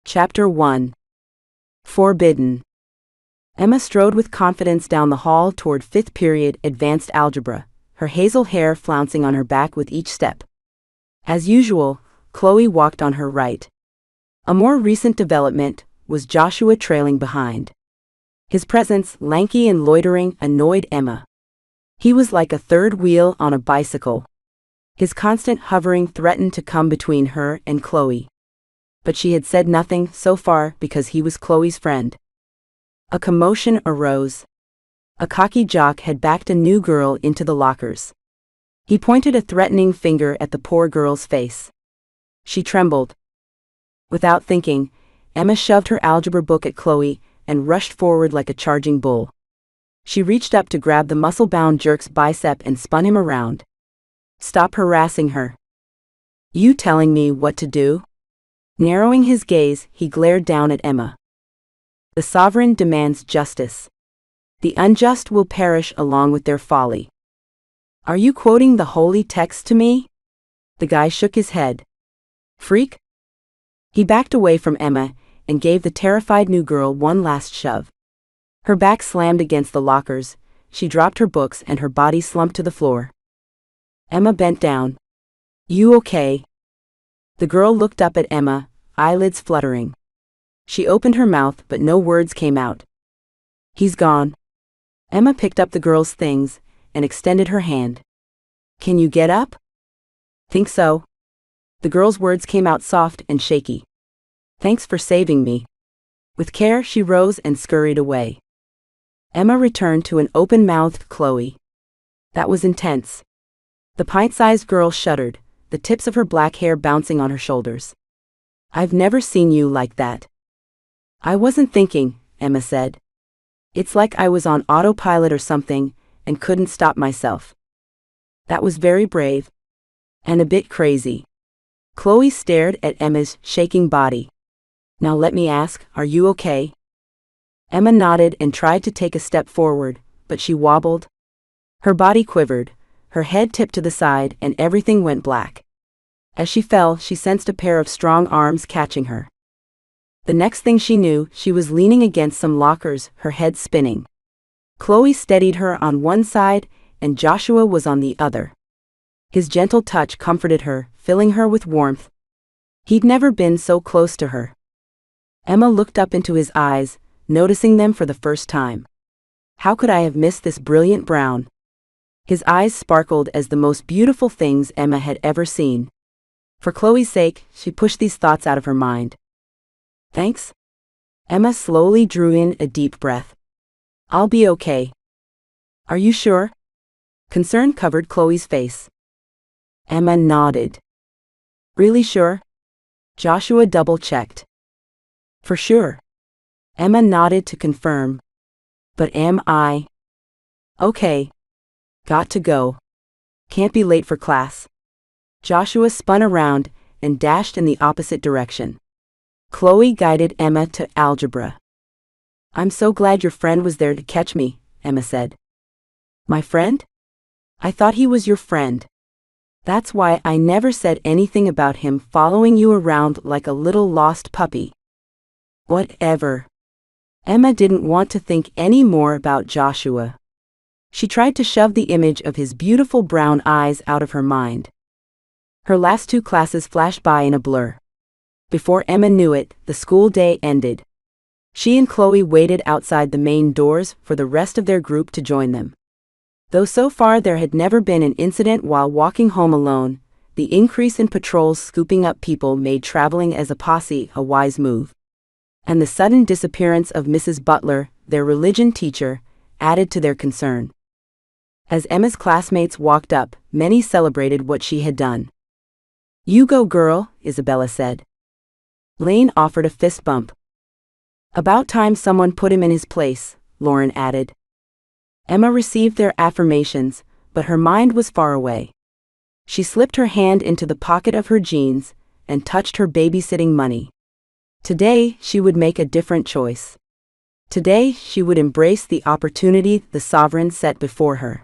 Chapter 1. Forbidden. Emma strode with confidence down the hall toward 5th period Advanced Algebra, her hazel hair flouncing on her back with each step. As usual, Chloe walked on her right. A more recent development was Joshua trailing behind. His presence, lanky and loitering, annoyed Emma. He was like a third wheel on a bicycle. His constant hovering threatened to come between her and Chloe. But she had said nothing so far because he was Chloe's friend. A commotion arose. A cocky jock had backed a new girl into the lockers. He pointed a threatening finger at the poor girl's face. She trembled. Without thinking, Emma shoved her algebra book at Chloe and rushed forward like a charging bull. She reached up to grab the muscle-bound jerk's bicep and spun him around. "Stop harassing her." "You telling me what to do?" Narrowing his gaze, he glared down at Emma. "The sovereign demands justice. The unjust will perish along with their folly." "Are you quoting the holy text to me?" The guy shook his head. "Freak?" He backed away from Emma and gave the terrified new girl one last shove. Her back slammed against the lockers, she dropped her books and her body slumped to the floor. Emma bent down. "You okay?" The girl looked up at Emma, eyelids fluttering. She opened her mouth but no words came out. "He's gone." Emma picked up the girl's things and extended her hand. "Can you get up?" "Think so." The girl's words came out soft and shaky. "Thanks for saving me." With care she rose and scurried away. Emma returned to an open-mouthed Chloe. That was intense. The pint-sized girl shuddered, the tips of her black hair bouncing on her shoulders. "I've never seen you like that." "I wasn't thinking," Emma said. "It's like I was on autopilot or something, and couldn't stop myself." "That was very brave. And a bit crazy." Chloe stared at Emma's shaking body. "Now let me ask, are you okay?" Emma nodded and tried to take a step forward, but she wobbled. Her body quivered, her head tipped to the side and everything went black. As she fell, she sensed a pair of strong arms catching her. The next thing she knew, she was leaning against some lockers, her head spinning. Chloe steadied her on one side, and Joshua was on the other. His gentle touch comforted her, filling her with warmth. He'd never been so close to her. Emma looked up into his eyes, noticing them for the first time. How could I have missed this brilliant brown? His eyes sparkled as the most beautiful things Emma had ever seen. For Chloe's sake, she pushed these thoughts out of her mind. "Thanks?" Emma slowly drew in a deep breath. "I'll be okay." "Are you sure?" Concern covered Chloe's face. Emma nodded. "Really sure?" Joshua double-checked. "For sure." Emma nodded to confirm. "But am I?" "Okay. Got to go. Can't be late for class." Joshua spun around and dashed in the opposite direction. Chloe guided Emma to algebra. "I'm so glad your friend was there to catch me," Emma said. "My friend? I thought he was your friend. That's why I never said anything about him following you around like a little lost puppy." "Whatever." Emma didn't want to think any more about Joshua. She tried to shove the image of his beautiful brown eyes out of her mind. Her last 2 classes flashed by in a blur. Before Emma knew it, the school day ended. She and Chloe waited outside the main doors for the rest of their group to join them. Though so far there had never been an incident while walking home alone, the increase in patrols scooping up people made traveling as a posse a wise move. And the sudden disappearance of Mrs. Butler, their religion teacher, added to their concern. As Emma's classmates walked up, many celebrated what she had done. "You go, girl," Isabella said. Lane offered a fist bump. "About time someone put him in his place," Lauren added. Emma received their affirmations, but her mind was far away. She slipped her hand into the pocket of her jeans and touched her babysitting money. Today, she would make a different choice. Today, she would embrace the opportunity the sovereign set before her.